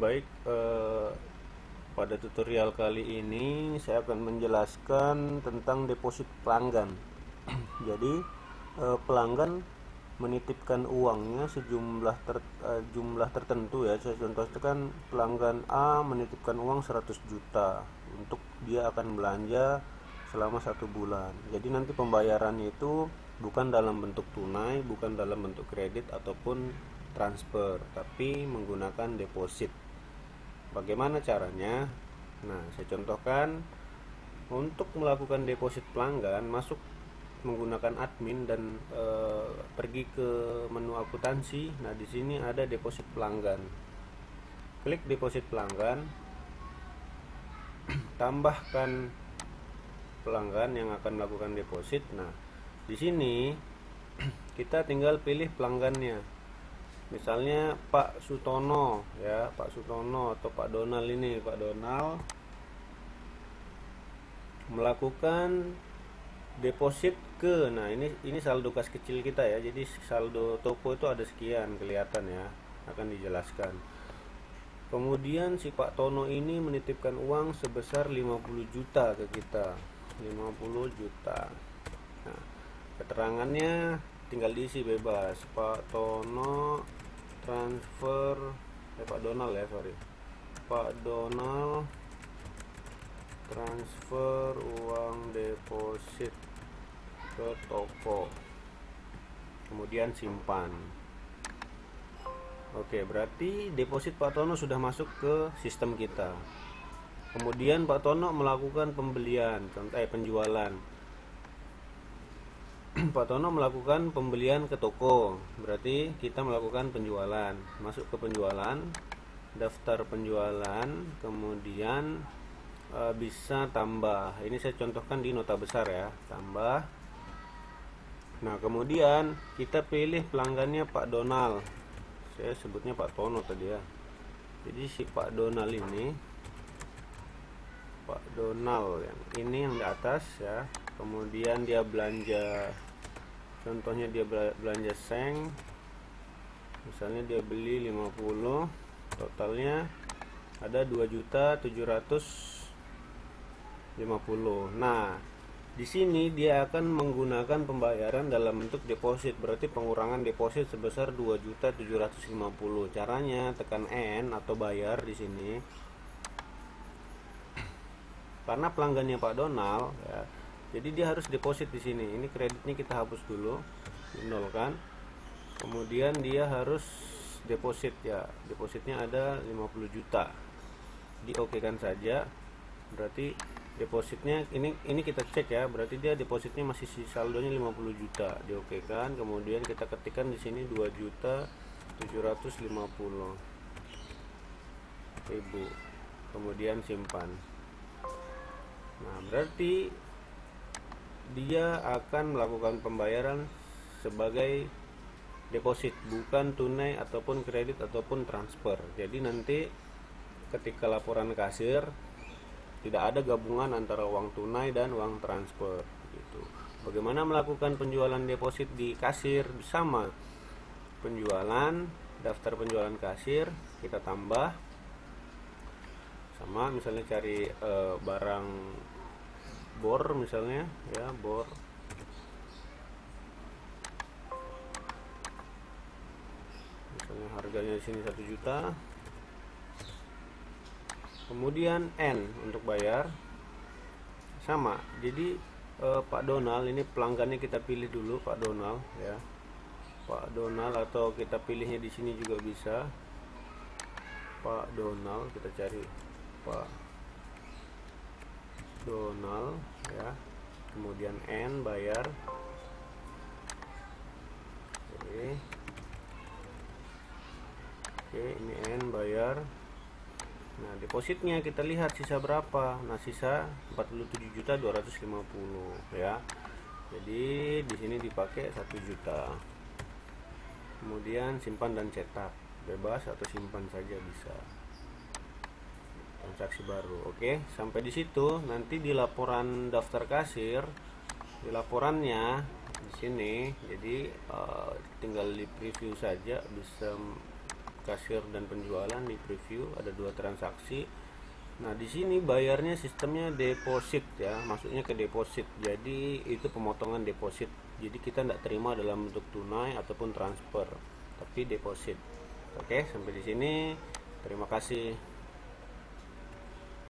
Baik, pada tutorial kali ini saya akan menjelaskan tentang deposit pelanggan. Jadi, pelanggan menitipkan uangnya jumlah tertentu ya. Saya contohkan pelanggan A menitipkan uang 100 juta untuk dia akan belanja selama 1 bulan. Jadi nanti pembayarannya itu bukan dalam bentuk tunai, bukan dalam bentuk kredit ataupun transfer, tapi menggunakan deposit. Bagaimana caranya? Nah, saya contohkan untuk melakukan deposit pelanggan, masuk menggunakan admin dan pergi ke menu akuntansi. Nah, di sini ada deposit pelanggan. Klik deposit pelanggan, tambahkan pelanggan yang akan melakukan deposit. Nah, di sini kita tinggal pilih pelanggannya. Misalnya Pak Sutono ya, Pak Sutono atau Pak Donald ini. Pak Donald melakukan deposit ke, nah ini saldo kas kecil kita ya. Jadi saldo toko itu ada sekian, kelihatan ya, akan dijelaskan. Kemudian si Pak Tono ini menitipkan uang sebesar 50 juta ke kita. 50 juta. Nah, keterangannya tinggal diisi bebas. Pak Tono transfer Pak Donald ya, sorry. Pak Donald transfer uang deposit ke toko, kemudian simpan. Oke, berarti deposit Pak Tono sudah masuk ke sistem kita. Kemudian Pak Tono melakukan pembelian, penjualan. Pak Tono melakukan pembelian ke toko, berarti kita melakukan penjualan. Masuk ke penjualan, daftar penjualan, kemudian bisa tambah. Ini saya contohkan di nota besar ya, tambah. Nah, kemudian kita pilih pelanggannya Pak Donald. Saya sebutnya Pak Tono tadi ya. Jadi si Pak Donald ini, Pak Donald yang di atas ya. Kemudian dia belanja, contohnya dia belanja seng, misalnya dia beli 50, totalnya ada 2.750.000. Nah, di sini dia akan menggunakan pembayaran dalam bentuk deposit, berarti pengurangan deposit sebesar 2.750.000. Caranya tekan N atau bayar di sini. Karena pelanggannya Pak Donald ya, jadi dia harus deposit di sini. Ini kreditnya kita hapus dulu, dinolkan. Kemudian dia harus deposit ya. Depositnya ada 50 juta. Diokekan saja. Berarti depositnya ini kita cek ya, berarti dia depositnya masih saldonya 50 juta. Diokekan, kemudian kita ketikkan di sini 2.750.000. Kemudian simpan. Nah, berarti dia akan melakukan pembayaran sebagai deposit, bukan tunai ataupun kredit ataupun transfer. Jadi nanti ketika laporan kasir tidak ada gabungan antara uang tunai dan uang transfer gitu. Bagaimana melakukan penjualan deposit di kasir? Sama, penjualan, daftar penjualan kasir kita tambah. Sama, misalnya cari barang bor misalnya ya, bor. Misalnya harganya di sini 1 juta. Kemudian N untuk bayar. Sama. Jadi Pak Donald ini pelanggannya kita pilih dulu, Pak Donald ya. Pak Donald, atau kita pilihnya di sini juga bisa. Pak Donald, kita cari Pak Donald ya. Kemudian N bayar. Oke, ini N bayar. Nah, depositnya kita lihat sisa berapa. Nah, sisa 47.250.000 ya. Jadi di sini dipakai 1 juta. Kemudian simpan dan cetak, bebas atau simpan saja bisa. Transaksi baru. Oke, sampai di situ. Nanti di laporan daftar kasir, di laporannya di sini, jadi tinggal di preview saja, bisa kasir dan penjualan di preview ada 2 transaksi. Nah, di sini bayarnya sistemnya deposit ya, masuknya ke deposit. Jadi itu pemotongan deposit. Jadi kita tidak terima dalam bentuk tunai ataupun transfer, tapi deposit. Oke, sampai di sini. Terima kasih.